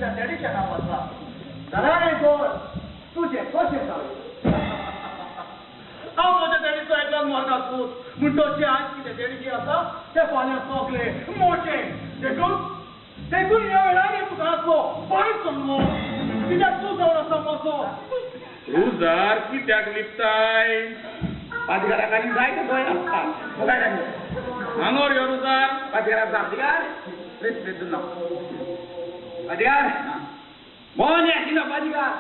तुझ्या डॅडीच्या नावाचा दराणे गोड तुझे कसे जावे हांव म्हज्या डॅडीचो एकलो मोगा पूत म्हणटोची आज कितें डॅडीची आसा ते फाल्यां सोगले मोचे देखून ह्या वेळार तुका आसलो बाय सल्लो कित्याक तूं जावन आसा मोसो तूं जर कित्याक लिपताय पाजगाराक आनी जायते गोंय आसता मोगाय लागले हांगोर यो रुजार पाजगाराक पाजगार रेस्पेद ना पाजगार बोने आशिना पाजगार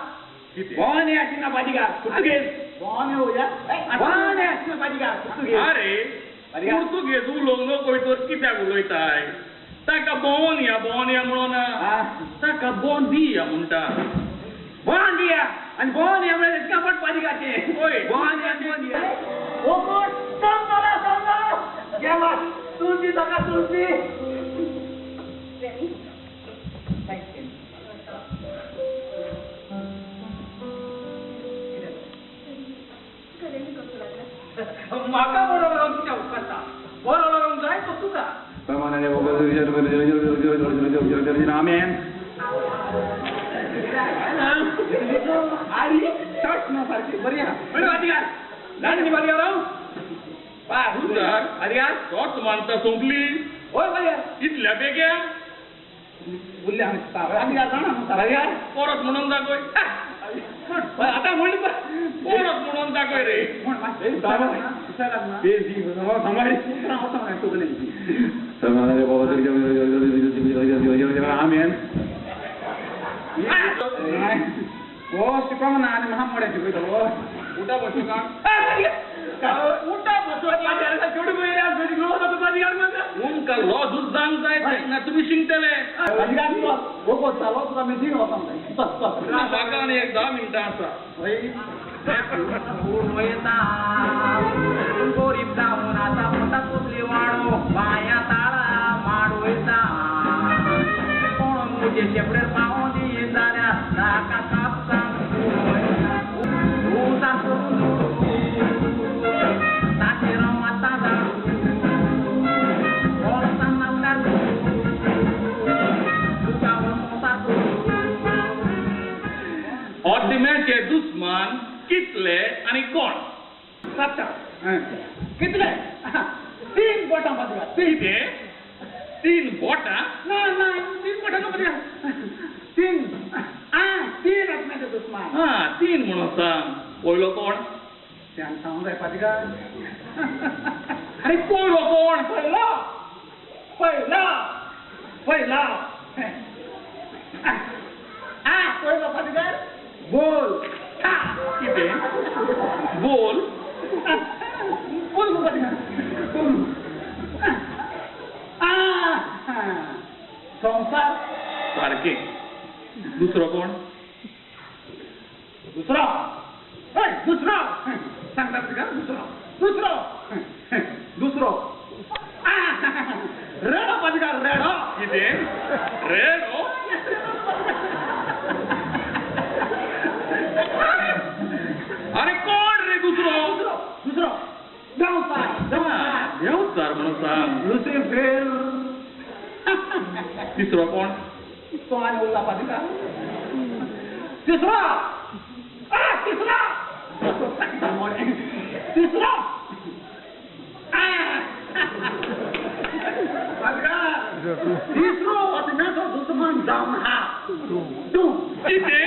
बोने आशिना पाजगार पुर्तुगेज बोने होया बोने आशिना पाजगार पुर्तुगेज अरे पुर्तुगेज उलोवंक नकोय तर कित्याक उलयताय ताका बोनिया म्हणून ताका बोंदिया म्हणटा बोंदिया आणि बोनिया म्हणजे इतका पट पाजगाचे ओय बोनिया आणि बोंदिया ओ कोण समजा गेला तुझी जागा तुझी म्हाका बरोबर तुझ्या उपकारता बरोबर जाय तो तुका प्रमाणाने आमेन अरे शॉर्ट ना सारखी बरी अधिकार लांडी बरी राव रुजार अरे यार तोच मानता सोंपली होय बरी इतल्या बेग्या बोलले आम्ही अधिकार जाणा यार परत म्हणून दाखय आता म्हणली परत म्हणून दाखय रे आमेन हो शिकवा ना आणि महामोड्याची उठा बसू का उठा बसू जेवढी उमका लॉजूच जांग जाय ना तुम्ही शिंगतले म्हाका आनी एक 10 मिनटां आसा गरीब जाऊन आता पोटात पोचली वाढो पाया ताळा माड वयता कोण मुझे शेपडेर पावून दी जाल्या नाका कापता उसा करून ताचेर माता जाडू बोलताना काढू तुझ्यावर मोसा ऑर्डिमेचे दुस्मान कितले आणि कोण सातच्या कितले 3 बोटां पाजगा किते 3 बोटां ना 3 बोटां नको 3 असण्याचे दुस्मान हा 3 म्हणून सांग पयलो कोण त्यान सांगून जाय पाजगा अरे पयलो कोण पहिला पहिला पहिला पाजगार बोल किते बोल बोल पाजगार संसार सारखे दुसरो कोण दुसरा सांगता पाजगार दुसरो रेडो पाजगार रेडो किते रेडो अरे कोण रे दुसरो देवचार म्हणून सांग लुसिफर तिसरो कोण तो आणि उल्ला पाजगार तिसरा तिसरो वाचण्याचा दुश्मन जाऊन हा तू किते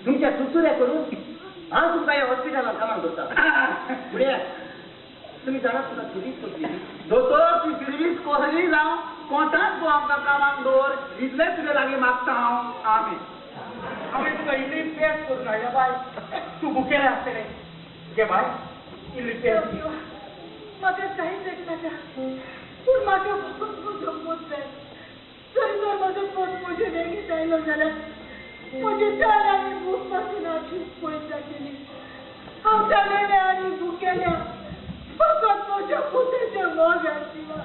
तुमच्या सुसुऱ्या करून हा तुमका या हॉस्पिटलात कामाक दवरता तुम्ही जाणा तुला कितीच कसली दोतोर ती सर्वीस कोसली जावं कोणताच तूं आमकां कामाक दवर इतलें तुजे लागीं मागता हांव आमी आम्ही तुका इल्ली पेस करून हाडल्या बाय तू भुकेले आसतले घे बाय इल्ली पेस म्हाका कांयच येतनाका पूण म्हाका फकत म्हजो पोट जाय जरी तर म्हजो पोट म्हजे वेगीत आयलो जाल्यार म्हजी चाल आनी भूक पासून आशीच पळयत जातली हांव जालेले आनी भुकेल्या फकत म्हज्या पोटाचें मोग आशिल्लो